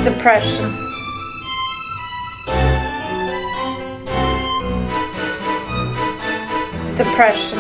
Depression. Depression.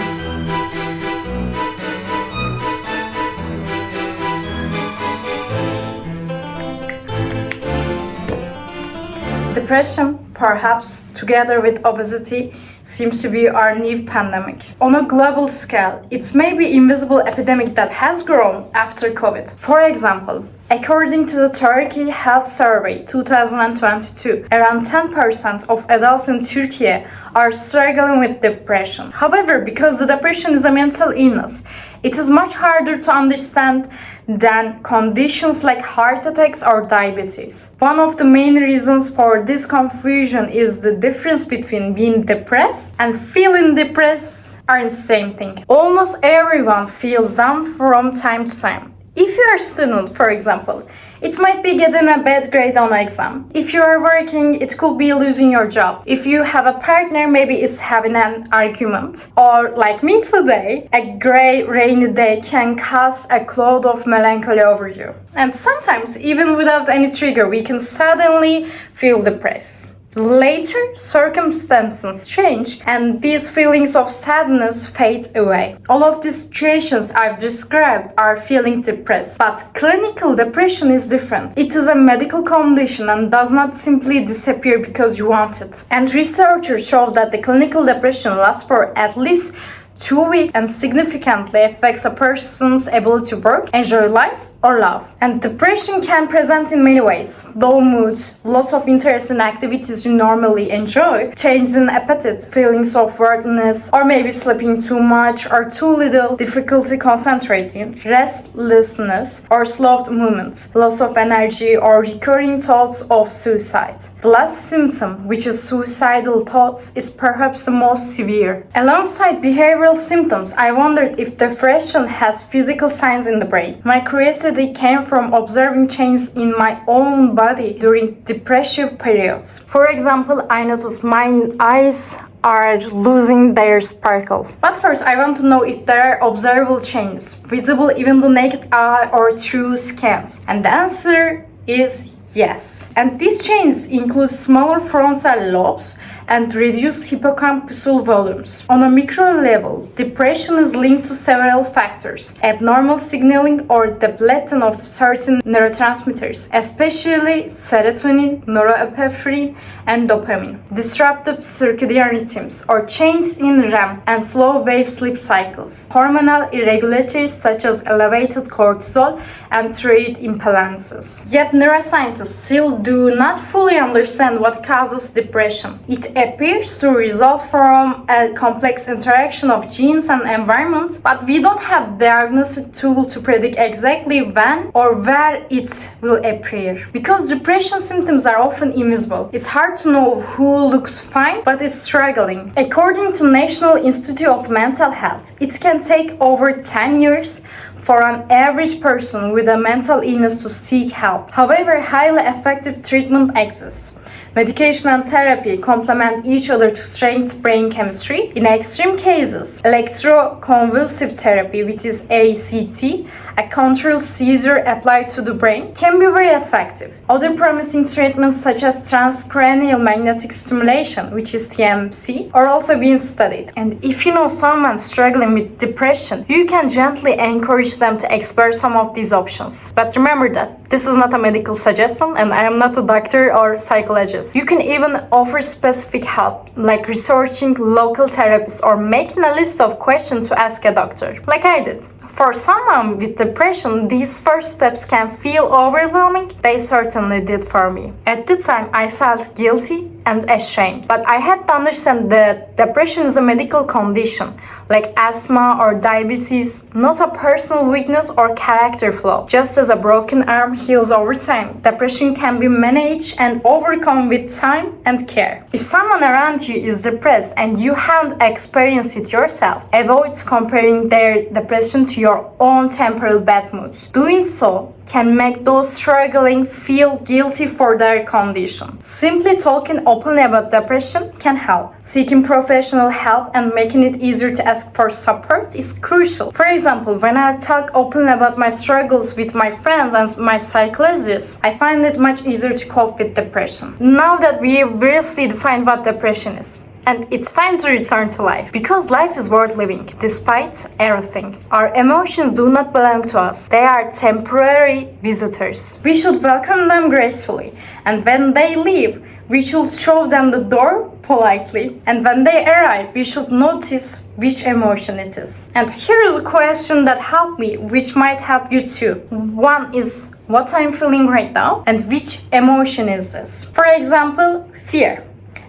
Depression, perhaps together with obesity, seems to be our new pandemic. On a global scale, it's maybe invisible epidemic that has grown after COVID. For example, according to the Turkey Health Survey 2022, around 10% of adults in Turkey are struggling with depression. However, because the depression is a mental illness, it is much harder to understand than conditions like heart attacks or diabetes. One of the main reasons for this confusion is the difference between being depressed and feeling depressed aren't the same thing. Almost everyone feels down from time to time. If you're a student, for example, it might be getting a bad grade on an exam. If you are working, it could be losing your job. If you have a partner, maybe it's having an argument. Or like me today, a gray, rainy day can cast a cloud of melancholy over you. And sometimes, even without any trigger, we can suddenly feel depressed. Later, circumstances change and these feelings of sadness fade away. All of these situations I've described are feeling depressed, but clinical depression is different. It is a medical condition and does not simply disappear because you want it. And researchers show that the clinical depression lasts for at least 2 weeks and significantly affects a person's ability to work, enjoy life, or love. And depression can present in many ways. Low mood, loss of interest in activities you normally enjoy, change in appetite, feelings of worthlessness, or maybe sleeping too much or too little, difficulty concentrating, restlessness or slowed movement, loss of energy, or recurring thoughts of suicide. The last symptom, which is suicidal thoughts, is perhaps the most severe. Alongside behavioral symptoms, I wondered if depression has physical signs in the brain. My curiosity came from observing changes in my own body during depressive periods. For example, I noticed my eyes are losing their sparkle. But first, I want to know if there are observable changes, visible even to naked eye or through scans. And the answer is yes. And these changes include smaller frontal lobes and reduced hippocampal volumes. On a micro level, depression is linked to several factors: abnormal signaling or depletion of certain neurotransmitters, especially serotonin, norepinephrine, and dopamine, disrupted circadian rhythms, or change in REM and slow-wave sleep cycles, hormonal irregularities such as elevated cortisol and thyroid imbalances. Yet neuroscientists still do not fully understand what causes depression. It appears to result from a complex interaction of genes and environment, but we don't have diagnostic tool to predict exactly when or where it will appear. Because depression symptoms are often invisible, it's hard to know who looks fine but is struggling. According to National Institute of Mental Health, it can take over 10 years for an average person with a mental illness to seek help. However, highly effective treatment exists. Medication and therapy complement each other to strengthen brain chemistry. In extreme cases, electroconvulsive therapy, which is ACT, a controlled seizure applied to the brain, can be very effective. Other promising treatments such as transcranial magnetic stimulation, which is TMC, are also being studied. And if you know someone struggling with depression, you can gently encourage them to explore some of these options. But remember that this is not a medical suggestion and I am not a doctor or psychologist. You can even offer specific help, like researching local therapists or making a list of questions to ask a doctor, like I did. For someone with depression, these first steps can feel overwhelming. They certainly did for me. At the time, I felt guilty and ashamed. But I had to understand that depression is a medical condition, like asthma or diabetes, not a personal weakness or character flaw. Just as a broken arm heals over time, depression can be managed and overcome with time and care. If someone around you is depressed and you haven't experienced it yourself, avoid comparing their depression to your own temporary bad moods. Doing so can make those struggling feel guilty for their condition. Simply talking openly about depression can help. Seeking professional help and making it easier to ask for support is crucial. For example, when I talk openly about my struggles with my friends and my psychologists, I find it much easier to cope with depression. Now that we briefly defined what depression is, and it's time to return to life. Because life is worth living, despite everything. Our emotions do not belong to us. They are temporary visitors. We should welcome them gracefully. And when they leave, we should show them the door politely. And when they arrive, we should notice which emotion it is. And here is a question that helped me, which might help you too. One is what I'm feeling right now, and which emotion is this? For example, fear.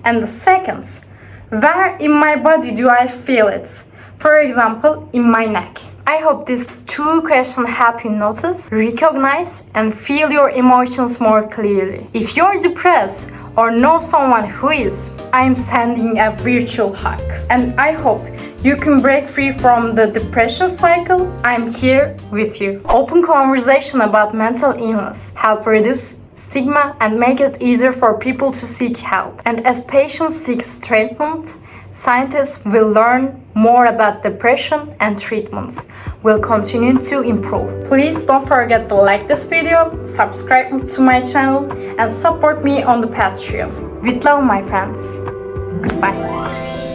And the second, where in my body do I feel it? For example, in my neck. I hope these two questions help you notice, recognize, and feel your emotions more clearly. If you're depressed or know someone who is, I'm sending a virtual hug. And I hope you can break free from the depression cycle. I'm here with you. Open conversation about mental illness help reduce stigma and make it easier for people to seek help. And as patients seek treatment, scientists will learn more about depression and treatments will continue to improve. Please don't forget to like this video, subscribe to my channel, and support me on the Patreon. With love, my friends. Goodbye.